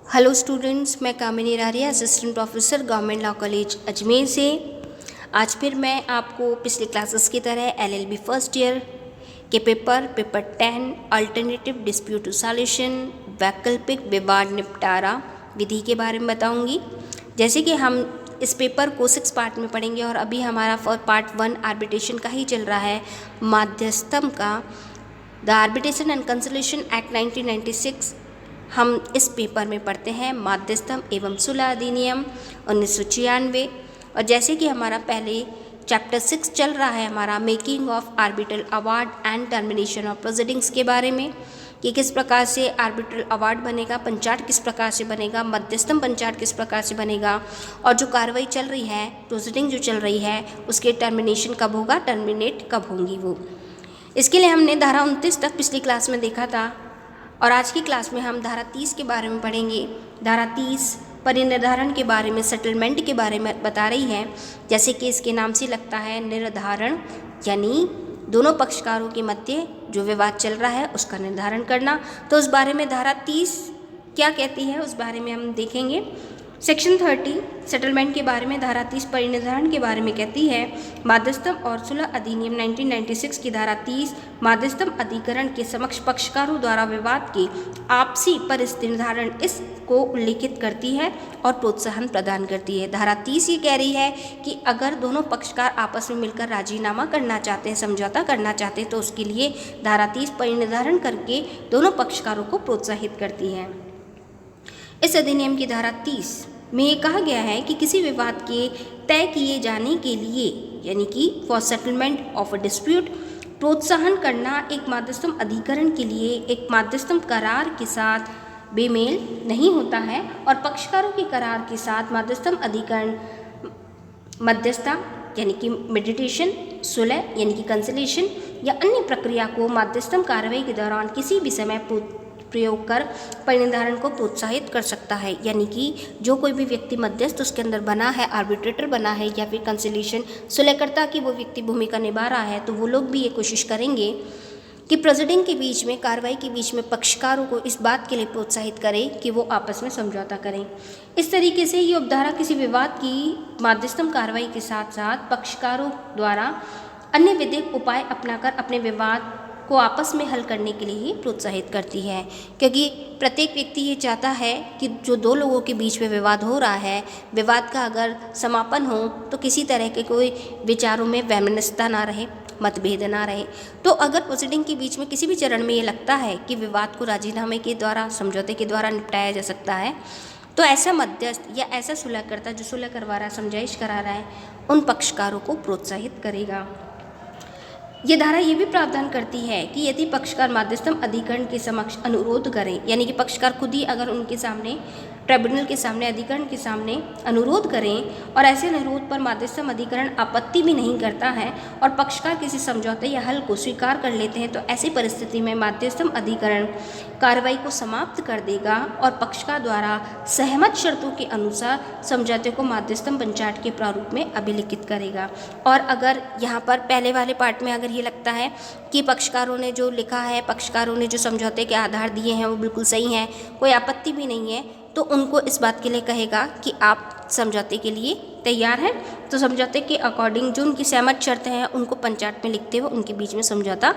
Hello students, मैं Kamini Raria, assistant professor government law college Ajmer से। आज फिर मैं आपको पिछले क्लासेस की तरह एलएलबी फर्स्ट ईयर के पेपर 10 अल्टरनेटिव डिस्प्यूट रिजोल्यूशन वैकल्पिक विवाद निपटारा विधि के बारे में बताऊंगी। जैसे कि हम इस पेपर को 6 पार्ट में पढ़ेंगे और अभी हमारा पार्ट 1 आर्बिट्रेशन का ही चल रहा है, मध्यस्थम का। The arbitration and consolidation act 1996 हम इस पेपर में पढ़ते हैं, मध्यस्थम एवं सुलह अधिनियम 1996। और जैसे कि हमारा पहले चैप्टर 6 चल रहा है हमारा making of arbitral award and termination of proceedings के बारे में, कि किस प्रकार से आर्बिट्रल अवार्ड बनेगा, पंचाट किस प्रकार से बनेगा, मध्यस्थम पंचाट किस प्रकार से बनेगा, और जो कार्रवाई चल रही है, प्रोसीडिंग जो चल रही है, उसके टर्मिनेशन कब होगा, टर्मिनेट कब होंगी वो। इसके लिए हमने धारा 29 तक पिछली क्लास में देखा था और आज की क्लास में हम धारा 30 के बारे में पढ़ेंगे। धारा 30 परिनिर्धारण के बारे में, सेटलमेंट के बारे में बता रही है। जैसे कि इसके नाम से लगता है, निर्धारण यानी दोनों पक्षकारों के मध्य जो विवाद चल रहा है उसका निर्धारण करना। तो उस बारे में धारा 30 क्या कहती है उस बारे में हम देखेंगे। सेक्शन 30 सेटलमेंट के बारे में धारा 30 परिनिर्धारण के बारे में कहती है, मध्यस्थम और सुलह अधिनियम 1996 की धारा 30 मध्यस्थम अधिकरण के समक्ष पक्षकारों द्वारा विवाद के आपसी परिस्थिति निर्धारण इसको उल्लेखित करती है और प्रोत्साहन प्रदान करती है। धारा 30 ये कह रही है कि अगर दोनों पक्षकार आपस में मिलकर राजीनामा करना चाहते हैं, समझौता करना चाहते हैं, तो उसके लिए धारा 30 परिनिर्धारण करके दोनों पक्षकारों को प्रोत्साहित करती है। इस अधिनियम की धारा 30 में ये कहा गया है कि किसी विवाद के तय किए जाने के लिए, यानी कि for settlement of a dispute, प्रोत्साहन करना एक मध्यस्थम अधिकरण के लिए एक मध्यस्थम करार के साथ बेमेल नहीं होता है और पक्षकारों के करार के साथ मध्यस्थम अधिकरण मध्यस्थता यानी कि मेडिटेशन, सुलह यानी कि कंसोलिडेशन या अन्य प्रक्रिया को मध्यस्थम कार्रवाई के दौरान किसी भी समय प्रयोग कर परिनिर्धारण को प्रोत्साहित कर सकता है। यानी कि जो कोई भी व्यक्ति मध्यस्थ उसके अंदर बना है, आर्बिट्रेटर बना है या फिर कंसोलिडेशन सुलहकर्ता की वो व्यक्ति भूमिका निभा रहा है, तो वो लोग भी ये कोशिश करेंगे कि प्रोसीडिंग के बीच में, कार्रवाई के बीच में पक्षकारों को इस बात के लिए प्रोत्साहित करें कि वो आपस में समझौता करें। इस तरीके से ये उपधारा किसी विवाद की मध्यस्थम कार्रवाई के साथ साथ पक्षकारों द्वारा अन्य विधिक उपाय अपनाकर अपने विवाद को आपस में हल करने के लिए ही प्रोत्साहित करती है, क्योंकि प्रत्येक व्यक्ति ये चाहता है कि जो दो लोगों के बीच में विवाद हो रहा है, विवाद का अगर समापन हो तो किसी तरह के कोई विचारों में वैमनस्यता ना रहे, मतभेद ना रहे। तो अगर प्रोसीडिंग के बीच में किसी भी चरण में ये लगता है कि विवाद को राजीनामे के द्वारा, समझौते के द्वारा निपटाया जा सकता है, तो ऐसा मध्यस्थ या ऐसा सुलहकर्ता जो सुलह करवा रहा है, समझाइश करा रहा है, उन पक्षकारों को प्रोत्साहित करेगा। ये धारा ये भी प्रावधान करती है कि यदि पक्षकार मध्यस्थम अधिकरण के समक्ष अनुरोध करें, यानी कि पक्षकार खुद ही अगर उनके सामने, ट्रिब्यूनल के सामने, अधिकरण के सामने अनुरोध करें और ऐसे अनुरोध पर मध्यस्थम अधिकरण आपत्ति भी नहीं करता है और पक्षकार किसी समझौते या हल को स्वीकार कर लेते हैं, तो ऐसी परिस्थिति में मध्यस्थम अधिकरण कार्रवाई को समाप्त कर देगा और पक्षकार द्वारा सहमत शर्तों के अनुसार समझौते को मध्यस्थम पंचाट के प्रारूप में अभिलिखित करेगा। और अगर यहाँ पर पहले वाले पार्ट में अगर ये लगता है कि पक्षकारों ने जो लिखा है, पक्षकारों ने जो समझौते के आधार दिए हैं वो बिल्कुल सही हैं, कोई आपत्ति भी नहीं है, तो उनको इस बात के लिए कहेगा कि आप समझौते के लिए तैयार हैं, तो समझौते के अकॉर्डिंग जो उनकी सहमत शर्तें हैं उनको पंचाट में लिखते हुए उनके बीच में समझौता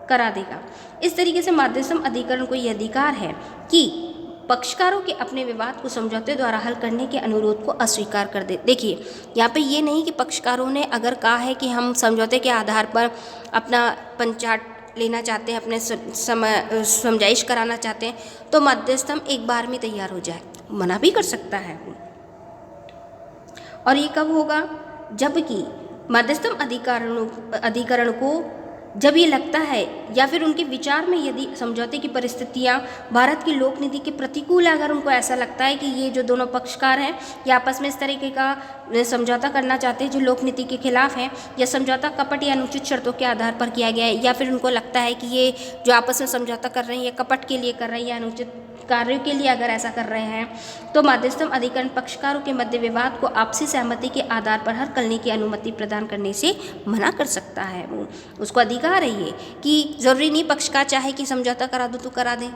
करा देगा। इस तरीके से मध्यस्थम अधिकरण को यह अधिकार है कि पक्षकारों के अपने विवाद को समझौते द्वारा हल करने के अनुरोध को अस्वीकार कर दे। देखिए यहाँ पे ये नहीं कि पक्षकारों ने अगर कहा है कि हम समझौते के आधार पर अपना पंचाट लेना चाहते हैं, अपने समझाइश कराना चाहते हैं, तो मध्यस्थम एक बार में तैयार हो जाए, मना भी कर सकता है। और ये कब होगा, जबकि मध्यस्थम अधिकरण को जब ये लगता है या फिर उनके विचार में यदि समझौते की परिस्थितियाँ भारत की लोक नीति के प्रतिकूल है, अगर उनको ऐसा लगता है कि ये जो दोनों पक्षकार हैं ये आपस में इस तरीके का समझौता करना चाहते हैं जो लोक नीति के खिलाफ है, या समझौता कपट या अनुचित शर्तों के आधार पर किया गया है, या फिर उनको लगता है कि ये जो आपस में समझौता कर रहे हैं ये कपट के लिए कर रहे हैं या अनुचित कार्यों के लिए अगर ऐसा कर रहे हैं, तो मध्यस्थम अधिकरण पक्षकारों के मध्य विवाद को आपसी सहमति के आधार पर हल करने की अनुमति प्रदान करने से मना कर सकता है। वो उसको अधिकार है ये कि जरूरी नहीं पक्षकार चाहे कि समझौता करा दो तो करा दें,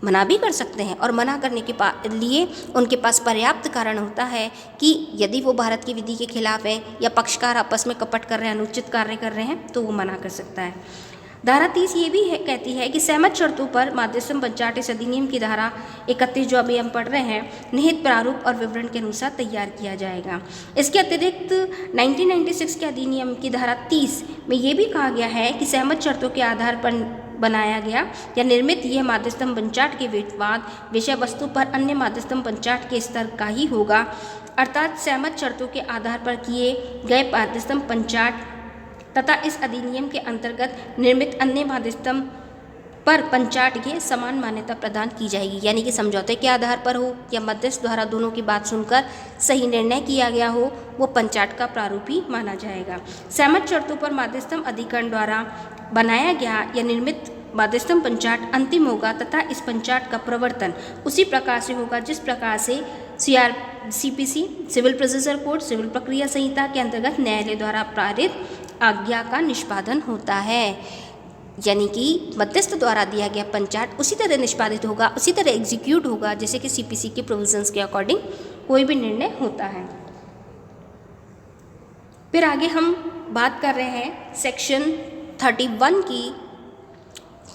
मना भी कर सकते हैं और मना करने के लिए उनके पास पर्याप्त कारण होता है कि यदि वो भारत की विधि के खिलाफ है या पक्षकार आपस में कपट कर रहे हैं, अनुचित कार्य कर रहे हैं, तो वो मना कर सकता है। धारा 30 ये भी कहती है कि सहमत शर्तों पर माध्यस्थम पंचाट इस अधिनियम की धारा 31 जो अभी हम पढ़ रहे हैं निहित प्रारूप और विवरण के अनुसार तैयार किया जाएगा। इसके अतिरिक्त 1996 के अधिनियम की धारा 30 में ये भी कहा गया है कि सहमत शर्तों के आधार पर बनाया गया या निर्मित यह माध्यस्थम पंचाट के विवाद विषय वस्तु पर अन्य माध्यस्थम पंचाट के स्तर का ही होगा, अर्थात सहमत शर्तों के आधार पर किए गए माध्यस्थम पंचाट तथा इस अधिनियम के अंतर्गत निर्मित अन्य माध्यस्थम पर पंचाट के समान मान्यता प्रदान की जाएगी। यानी कि समझौते के आधार पर हो या मध्यस्थ द्वारा दोनों की बात सुनकर सही निर्णय किया गया हो, वो पंचाट का प्रारूप ही माना जाएगा। सहमत शर्तों पर माध्यस्थम अधिकरण द्वारा बनाया गया या निर्मित माध्यस्थम पंचाट अंतिम होगा तथा इस पंचाट का प्रवर्तन उसी प्रकार से होगा जिस प्रकार से CPC civil procedure code civil प्रक्रिया संहिता के अंतर्गत न्यायालय द्वारा पारित आज्ञा का निष्पादन होता है। यानी कि मध्यस्थ द्वारा दिया गया पंचाट उसी तरह निष्पादित होगा, उसी तरह एग्जीक्यूट होगा जैसे कि CPC के प्रोविजंस के अकॉर्डिंग कोई भी निर्णय होता है। फिर आगे हम बात कर रहे हैं सेक्शन 31 की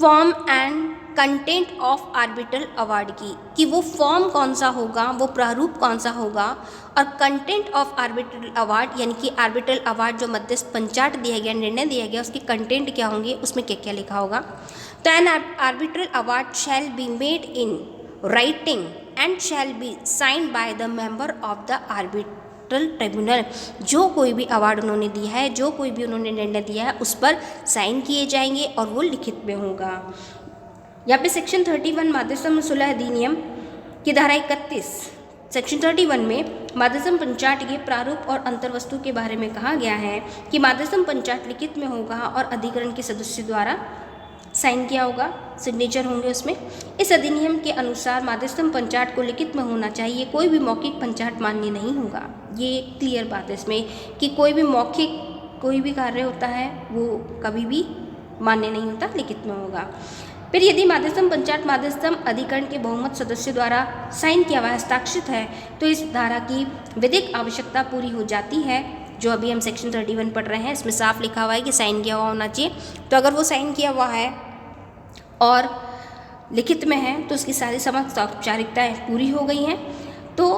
form and content of arbitral award की, कि वो फॉर्म कौन सा होगा, वो प्रारूप कौन सा होगा और कंटेंट ऑफ आर्बिट्रल अवार्ड यानी कि आर्बिट्रल अवार्ड जो मध्यस्थ पंचाट दिया गया, निर्णय दिया गया, उसके कंटेंट क्या होंगे, उसमें क्या क्या लिखा होगा। तो an arbitral award shall be made in writing and shall be signed by the member of the arbitral tribunal. जो कोई भी अवार्ड उन्होंने दिया है, जो कोई भी उन्होंने निर्णय दिया है, उस पर साइन किए जाएंगे और वो लिखित में होगा। यहाँ पे सेक्शन 31 माध्यस्थम सुलह अधिनियम की धारा 31 सेक्शन 31 में माध्यस्थम पंचाट के प्रारूप और अंतर्वस्तु के बारे में कहा गया है कि माध्यस्थम पंचाट लिखित में होगा और अधिकरण के सदस्य द्वारा साइन किया होगा, सिग्नेचर होंगे उसमें। इस अधिनियम के अनुसार माध्यस्थम पंचाट को लिखित में होना चाहिए, कोई भी मौखिक पंचाट मान्य नहीं होगा। ये क्लियर बात है इसमें कि कोई भी मौखिक कोई भी कार्य होता है वो कभी भी मान्य नहीं होता, लिखित में होगा। फिर यदि माध्यस्थम पंचाट माध्यस्थम अधिकरण के बहुमत सदस्य द्वारा साइन किया हुआ हस्ताक्षरित है तो इस धारा की विधिक आवश्यकता पूरी हो जाती है। जो अभी हम सेक्शन 31 पढ़ रहे हैं इसमें साफ लिखा हुआ है कि साइन किया हुआ होना चाहिए। तो अगर वो साइन किया हुआ है और लिखित में है तो उसकी सारी समस्त औपचारिकताएँ पूरी हो गई हैं। तो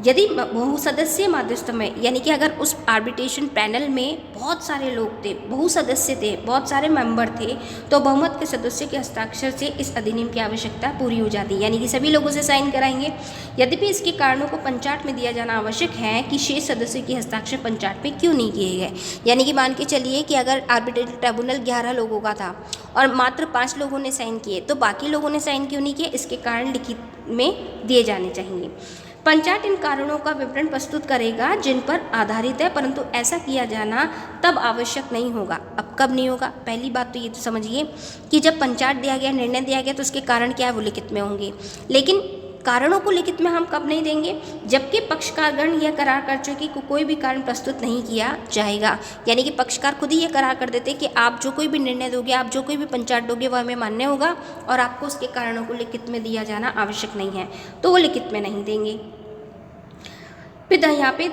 यदि बहुसदस्यीय माध्यस्थ में यानी कि अगर उस आर्बिट्रेशन पैनल में बहुत सारे लोग थे, बहुसदस्य थे, बहुत सारे मेंबर थे, तो बहुमत के सदस्य के हस्ताक्षर से इस अधिनियम की आवश्यकता पूरी हो जाती है, यानी कि सभी लोगों से साइन कराएंगे। यद्यपि इसके कारणों को पंचाट में दिया जाना आवश्यक है कि शेष सदस्य के हस्ताक्षर पंचाट में क्यों नहीं किए गए। यानी कि मान के चलिए कि अगर आर्बिट्रेशन ट्रिब्यूनल 11 लोगों का था और मात्र 5 लोगों ने साइन किए, तो बाकी लोगों ने साइन क्यों नहीं किए, इसके कारण लिखित में दिए जाने चाहिए। पंचाट इन कारणों का विवरण प्रस्तुत करेगा जिन पर आधारित है, परंतु ऐसा किया जाना तब आवश्यक नहीं होगा। अब कब नहीं होगा, पहली बात तो ये तो समझिए कि जब पंचाट दिया गया, निर्णय दिया गया, तो उसके कारण क्या है वो लिखित में होंगे। लेकिन कारणों को लिखित में हम कब नहीं देंगे, जबकि पक्षकारगण यह करार कर चुके कि कोई भी कारण प्रस्तुत नहीं किया जाएगा। यानी कि पक्षकार खुद ही ये करार कर देते कि आप जो कोई भी निर्णय दोगे, आप जो कोई भी पंचाट दोगे वो हमें मान्य होगा और आपको उसके कारणों को लिखित में दिया जाना आवश्यक नहीं है, तो वो लिखित में नहीं देंगे। फिर यहाँ पे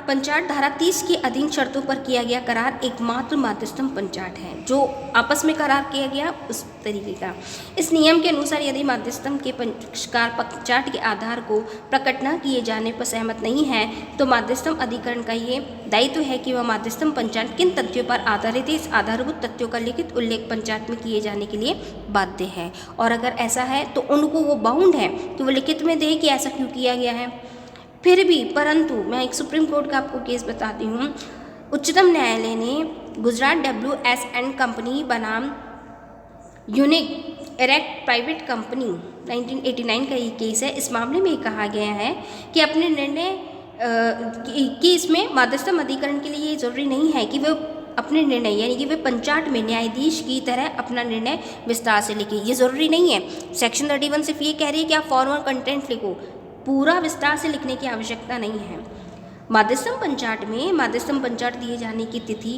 पंचाट धारा 30 के अधीन शर्तों पर किया गया करार एकमात्र माध्यस्थम पंचाट है, जो आपस में करार किया गया उस तरीके का। इस नियम के अनुसार यदि माध्यस्थम के पक्षकार पंचाट के आधार को प्रकट न किए जाने पर सहमत नहीं है तो माध्यस्थम अधिकरण का ये दायित्व है कि वह माध्यस्थम पंचाट किन तथ्यों पर आधारित है, इस आधारभूत तथ्यों का लिखित उल्लेख पंचाट में किए जाने के लिए बाध्य है। और अगर ऐसा है तो उनको वो बाउंड है कि वो लिखित में दे कि ऐसा क्यों किया गया है। फिर भी परंतु मैं एक सुप्रीम कोर्ट का आपको केस बताती हूँ। उच्चतम न्यायालय ने गुजरात WS एंड कंपनी बनाम यूनिक इरेक्ट प्राइवेट कंपनी 1989 का ये केस है। इस मामले में कहा गया है कि अपने निर्णय कि इसमें माध्यस्थम अधिकरण के लिए ये जरूरी नहीं है कि वे अपने निर्णय यानी कि वे पंचाट में न्यायाधीश की तरह अपना निर्णय विस्तार से लिखे, ये ज़रूरी नहीं है। सेक्शन 31 सिर्फ ये कह रही है कि आप फॉर्म और कंटेंट लिखो, पूरा विस्तार से लिखने की आवश्यकता नहीं है। माध्यस्थम पंचाट में माध्यस्थम पंचाट दिए जाने की तिथि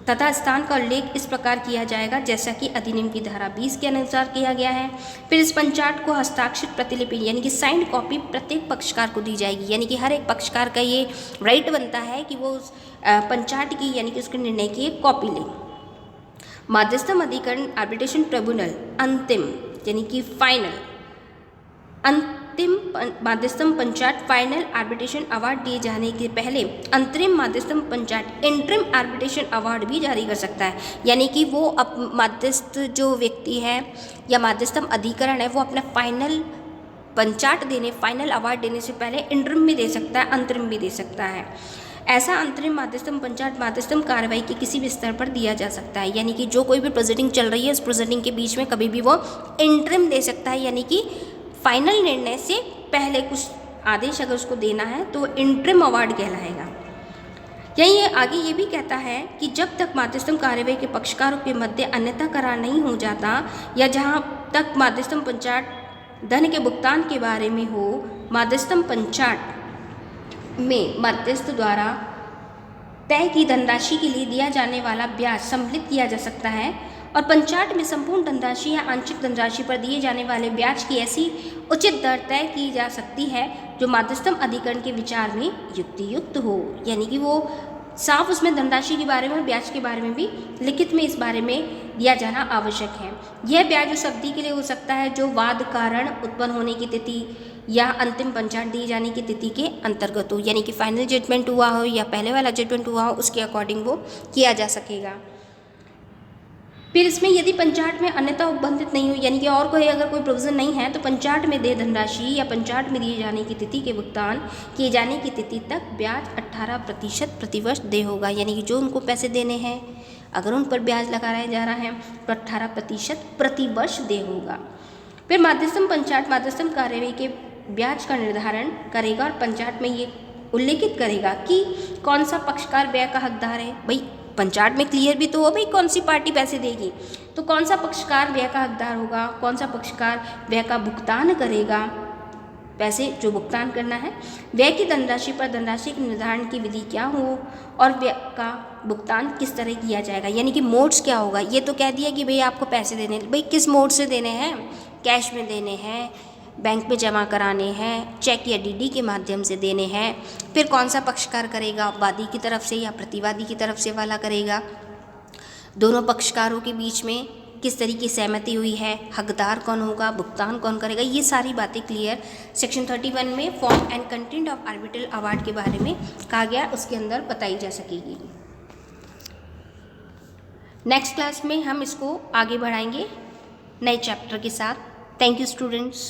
तथा स्थान का उल्लेख इस प्रकार किया जाएगा जैसा कि अधिनियम की धारा 20 के अनुसार किया गया है। फिर इस पंचाट को हस्ताक्षरित प्रतिलिपि यानी कि साइंड कॉपी प्रत्येक पक्षकार को दी जाएगी, यानी कि हर एक पक्षकार का ये राइट बनता है कि वो उस पंचाट की यानी कि उसके निर्णय की एक कॉपी ले। मध्यस्थम अधिकरण आर्बिट्रेशन ट्रिब्यूनल अंतिम यानी कि फाइनल अंतिम मध्यस्थम पंचाट फाइनल आर्बिट्रेशन अवार्ड दिए जाने के पहले अंतरिम मध्यस्थम पंचाट इंटरिम आर्बिट्रेशन अवार्ड भी जारी कर सकता है, यानी कि वो अब मध्यस्थ जो व्यक्ति है या मध्यस्थम अधिकरण है वो अपना फाइनल पंचाट देने फाइनल अवार्ड देने से पहले इंटरिम भी दे सकता है, अंतरिम भी दे सकता है। ऐसा अंतरिम मध्यस्थम पंचाट मध्यस्थम कार्रवाई के किसी भी स्तर पर दिया जा सकता है, यानी कि जो कोई भी प्रोसीडिंग चल रही है उस प्रोसीडिंग के बीच में कभी भी वो इंटरिम दे सकता है, यानी कि फाइनल निर्णय से पहले कुछ आदेश अगर उसको देना है तो वो इंटरिम अवार्ड कहलाएगा। यही आगे ये भी कहता है कि जब तक मध्यस्थम कार्यवाही के पक्षकारों के मध्य अन्यथा करार नहीं हो जाता या जहाँ तक मध्यस्थम पंचाट धन के भुगतान के बारे में हो, मध्यस्थम पंचाट में मध्यस्थ द्वारा तय की धनराशि के लिए दिया जाने वाला ब्याज सम्मिलित किया जा सकता है और पंचाट में संपूर्ण धनराशि या आंशिक धनराशि पर दिए जाने वाले ब्याज की ऐसी उचित दर तय की जा सकती है जो मध्यस्थम अधिकरण के विचार में युक्तियुक्त हो, यानी कि वो साफ उसमें धनराशि के बारे में और ब्याज के बारे में भी लिखित में इस बारे में दिया जाना आवश्यक है। यह ब्याज उस अवधि के लिए हो सकता है जो वाद कारण उत्पन्न होने की तिथि या अंतिम पंचाट दिए जाने की तिथि के अंतर्गत हो, यानी कि फाइनल जजमेंट हुआ हो या पहले वाला जजमेंट हुआ हो उसके अकॉर्डिंग वो किया जा सकेगा। फिर इसमें यदि पंचाट में अन्यथा उपबंधित नहीं हो, यानी कि और कोई अगर कोई प्रोविजन नहीं है तो पंचाट में देय धनराशि या पंचाट में दिए जाने की तिथि के भुगतान किए जाने की तिथि तक ब्याज 18% प्रतिवर्ष देय होगा, यानी कि जो उनको पैसे देने हैं अगर उन पर ब्याज लगाया जा रहा है तो 18% प्रतिवर्ष देय होगा। फिर मध्यस्थम पंचाट मध्यस्थम कार्यवाही के ब्याज का निर्धारण करेगा और पंचाट में ये उल्लेखित करेगा कि कौन सा पक्षकार व्यय का हकदार है। भाई पंचाट में क्लियर भी तो हो भाई कौन सी पार्टी पैसे देगी, तो कौन सा पक्षकार व्यय का हकदार होगा, कौन सा पक्षकार व्यय का भुगतान करेगा, पैसे जो भुगतान करना है, व्यय की धनराशि पर धनराशि के निर्धारण की विधि क्या हो और व्यय का भुगतान किस तरह किया जाएगा, यानी कि मोड्स क्या होगा। ये तो कह दिया कि भाई आपको पैसे देने, भाई किस मोड से देने हैं, कैश में देने हैं, बैंक में जमा कराने हैं, चेक या डीडी के माध्यम से देने हैं। फिर कौन सा पक्षकार करेगा, वादी की तरफ से या प्रतिवादी की तरफ से वाला करेगा, दोनों पक्षकारों के बीच में किस तरीके की सहमति हुई है, हकदार कौन होगा, भुगतान कौन करेगा, ये सारी बातें क्लियर सेक्शन 31 में form and content of arbitral award के बारे में कहा गया, उसके अंदर बताई जा सकेगी। नेक्स्ट क्लास में हम इसको आगे बढ़ाएंगे नए चैप्टर के साथ। Thank you students.